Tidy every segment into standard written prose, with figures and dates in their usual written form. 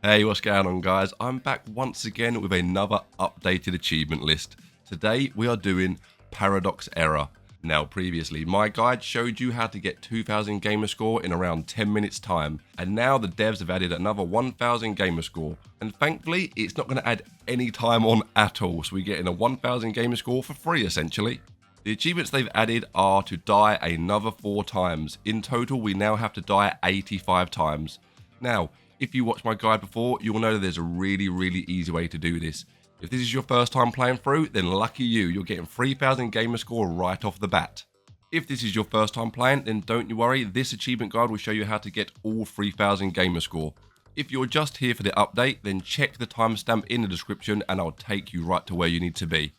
Hey, what's going on, guys? I'm back once again with another updated achievement list. Today we are doing Paradox Error. Now previously my guide showed you how to get 2000 Gamerscore in around 10 minutes time, and now the devs have added another 1000 Gamerscore, and thankfully it's not going to add any time on at all, so we're getting a 1000 Gamerscore for free essentially. The achievements they've added are to die another 4 times. In total we now have to die 85 times. Now, if you watched my guide before, you'll know that there's a really easy way to do this. If this is your first time playing through, then lucky you, you're getting 3000 Gamerscore right off the bat. If this is your first time playing, then don't you worry, this achievement guide will show you how to get all 3000 Gamerscore. If you're just here for the update, then check the timestamp in the description and I'll take you right to where you need to be.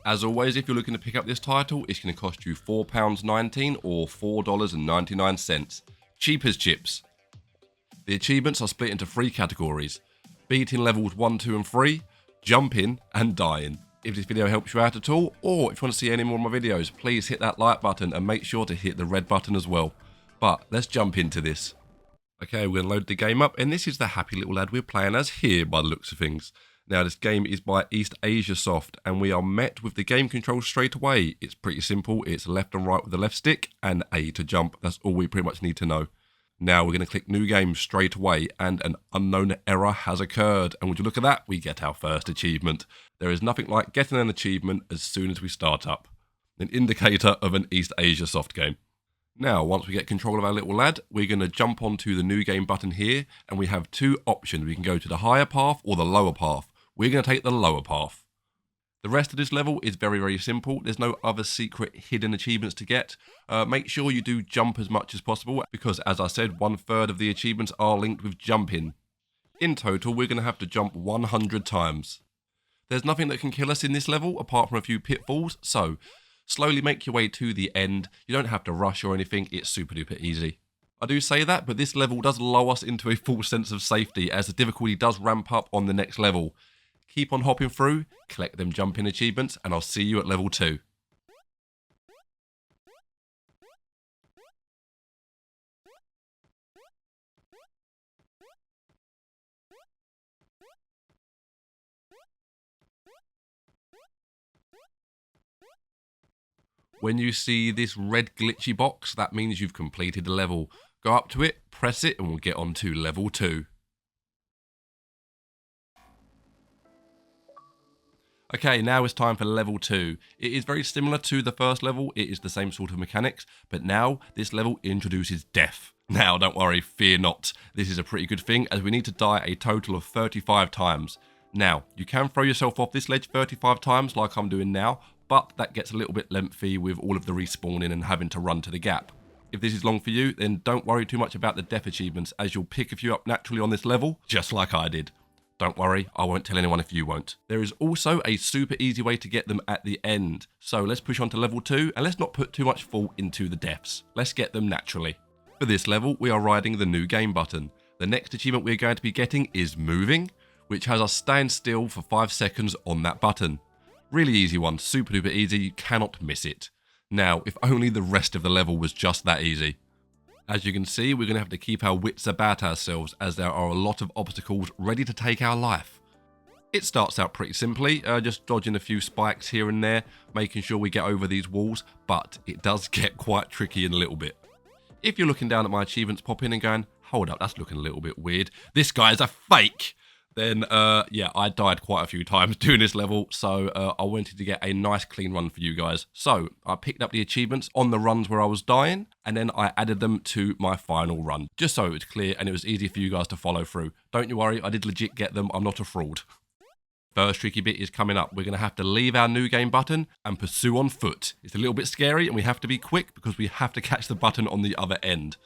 As always, if you're looking to pick up this title, it's going to cost you £4.19 or $4.99. Cheap as chips. The achievements are split into 3 categories: beating levels 1, 2 and 3, jumping and dying. If this video helps you out at all, or if you want to see any more of my videos, please hit that like button and make sure to hit the red button as well. But let's jump into this. Okay, we're going to load the game up, and this is the happy little lad we're playing as here by the looks of things. Now this game is by East Asia Soft, and we are met with the game controls straight away. It's pretty simple, it's left and right with the left stick and A to jump. That's all we pretty much need to know. Now we're going to click new game straight away, and an unknown error has occurred, and would you look at that, we get our first achievement. There is nothing like getting an achievement as soon as we start up. An indicator of an East Asia Soft game. Now once we get control of our little lad, we're going to jump onto the new game button here, and we have 2 options. We can go to the higher path or the lower path. We're going to take the lower path. The rest of this level is very simple. There's no other secret hidden achievements to get. Make sure you do jump as much as possible, because as I said, 1/3 of the achievements are linked with jumping. In total, we're going to have to jump 100 times. There's nothing that can kill us in this level apart from a few pitfalls, so slowly make your way to the end. You don't have to rush or anything, it's super duper easy. I do say that, but this level does lull us into a false sense of safety as the difficulty does ramp up on the next level. Keep on hopping through, collect them jumping achievements, and I'll see you at level 2. When you see this red glitchy box, that means you've completed the level. Go up to it, press it, and we'll get on to level 2. Okay, now it's time for level 2. It is very similar to the first level, it is the same sort of mechanics, but now this level introduces death. Now don't worry, fear not. This is a pretty good thing as we need to die a total of 35 times. Now, you can throw yourself off this ledge 35 times like I'm doing now, but that gets a little bit lengthy with all of the respawning and having to run to the gap. If this is long for you, then don't worry too much about the death achievements as you'll pick a few up naturally on this level, just like I did. Don't worry, I won't tell anyone if you won't. There is also a super easy way to get them at the end. So let's push on to level 2 and let's not put too much thought into the deaths. Let's get them naturally. For this level, we are riding the new game button. The next achievement we're going to be getting is moving, which has us stand still for 5 seconds on that button. Really easy one, super duper easy, you cannot miss it. Now, if only the rest of the level was just that easy. As you can see, we're going to have to keep our wits about ourselves as there are a lot of obstacles ready to take our life. It starts out pretty simply, just dodging a few spikes here and there, making sure we get over these walls, but it does get quite tricky in a little bit. If you're looking down at my achievements pop in and going, hold up, that's looking a little bit weird, this guy's a fake, then yeah, I died quite a few times doing this level, so I wanted to get a nice clean run for you guys. So I picked up the achievements on the runs where I was dying, and then I added them to my final run, just so it was clear and it was easy for you guys to follow through. Don't you worry, I did legit get them, I'm not a fraud. First tricky bit is coming up. We're going to have to leave our new game button and pursue on foot. It's a little bit scary and we have to be quick because we have to catch the button on the other end.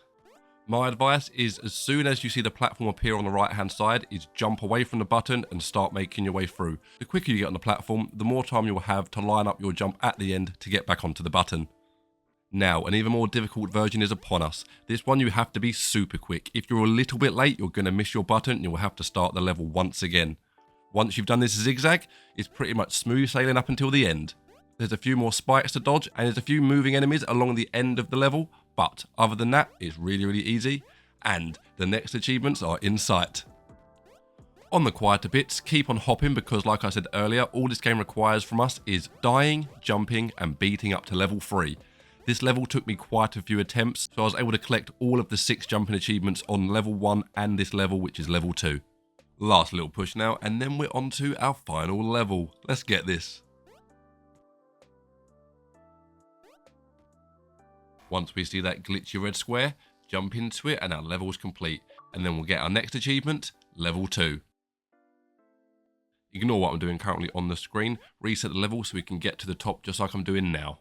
My advice is as soon as you see the platform appear on the right hand side is jump away from the button and start making your way through. The quicker you get on the platform, the more time you'll have to line up your jump at the end to get back onto the button. Now, an even more difficult version is upon us. This one you have to be super quick. If you're a little bit late, you're going to miss your button and you'll have to start the level once again. Once you've done this zigzag, it's pretty much smooth sailing up until the end. There's a few more spikes to dodge and there's a few moving enemies along the end of the level, but other than that, it's really easy and the next achievements are in sight. On the quieter bits, keep on hopping because like I said earlier, all this game requires from us is dying, jumping and beating up to level 3. This level took me quite a few attempts, so I was able to collect all of the 6 jumping achievements on level 1 and this level, which is level 2. Last little push now, and then we're on to our final level. Let's get this. Once we see that glitchy red square, jump into it and our level is complete. And then we'll get our next achievement, level 2. Ignore what I'm doing currently on the screen, reset the level so we can get to the top just like I'm doing now.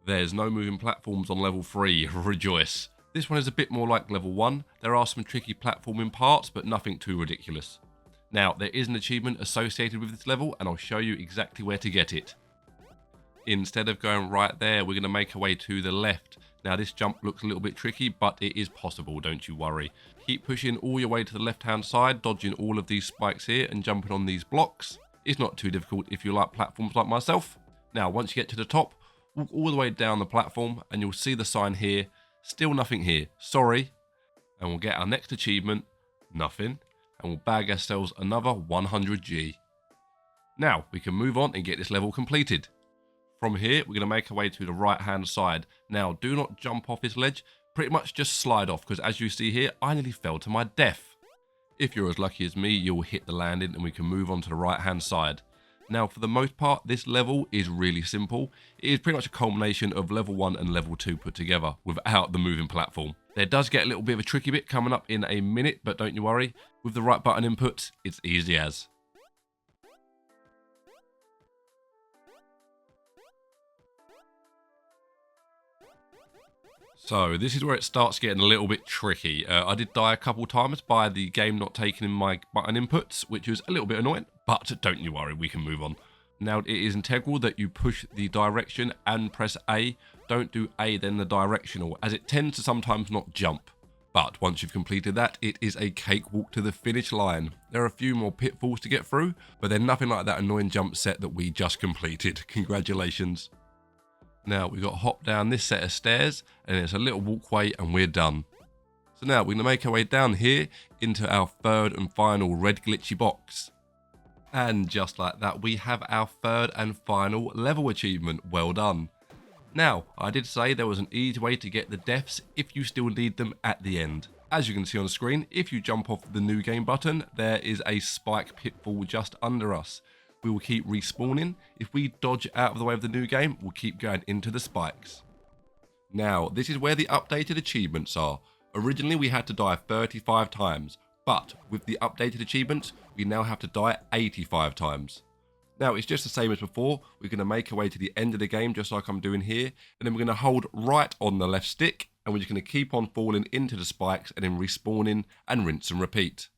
There's no moving platforms on level 3, rejoice. This one is a bit more like level 1, there are some tricky platforming parts but nothing too ridiculous. Now there is an achievement associated with this level and I'll show you exactly where to get it. Instead of going right there, we're going to make our way to the left. Now this jump looks a little bit tricky, but it is possible, don't you worry. Keep pushing all your way to the left hand side, dodging all of these spikes here and jumping on these blocks. It's not too difficult if you like platforms like myself. Now once you get to the top, walk all the way down the platform and you'll see the sign here, still nothing here, sorry. And we'll get our next achievement, nothing, and we'll bag ourselves another 100G. Now we can move on and get this level completed. From here, we're going to make our way to the right hand side. Now, do not jump off this ledge, pretty much just slide off, because as you see here, I nearly fell to my death. If you're as lucky as me, you'll hit the landing and we can move on to the right hand side. Now, for the most part, this level is really simple. It is pretty much a culmination of level 1 and level 2 put together, without the moving platform. There does get a little bit of a tricky bit coming up in a minute, but don't you worry, with the right button inputs, it's easy as. So this is where it starts getting a little bit tricky. I did die a couple times by the game not taking in my button inputs, which was a little bit annoying, but don't you worry, we can move on. Now it is integral that you push the direction and press A. Don't do A then the directional, as it tends to sometimes not jump. But once you've completed that, it is a cakewalk to the finish line. There are a few more pitfalls to get through, but they're nothing like that annoying jump set that we just completed. Congratulations. Now we've got to hop down this set of stairs and it's a little walkway and we're done. So now we're going to make our way down here into our third and final red glitchy box. And just like that, we have our third and final level achievement. Well done. Now, I did say there was an easy way to get the deaths if you still need them at the end. As you can see on the screen, if you jump off the new game button, there is a spike pitfall just under us. We will keep respawning. If we dodge out of the way of the new game, we'll keep going into the spikes. Now, this is where the updated achievements are. Originally, we had to die 35 times, but with the updated achievements, we now have to die 85 times. Now, it's just the same as before. We're going to make our way to the end of the game, just like I'm doing here, and then we're going to hold right on the left stick, and we're just going to keep on falling into the spikes and then respawning and rinse and repeat.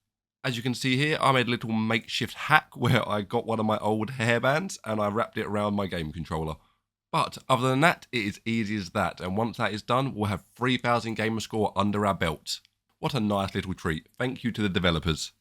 As you can see here, I made a little makeshift hack where I got one of my old hairbands and I wrapped it around my game controller. But other than that, it is easy as that. And once that is done, we'll have 3,000 Gamerscore under our belt. What a nice little treat. Thank you to the developers.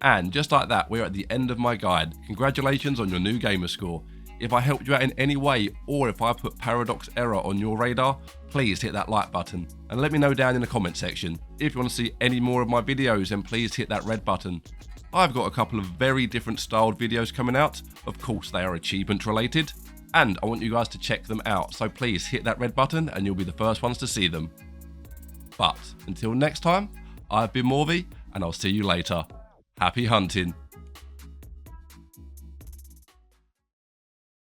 And just like that, we're at the end of my guide. Congratulations on your new Gamerscore. If I helped you out in any way, or if I put Paradox Error on your radar, please hit that like button. And let me know down in the comment section. If you want to see any more of my videos, then please hit that red button. I've got a couple of very different styled videos coming out. Of course, they are achievement related. And I want you guys to check them out. So please hit that red button and you'll be the first ones to see them. But until next time, I've been Morvi, and I'll see you later. Happy hunting.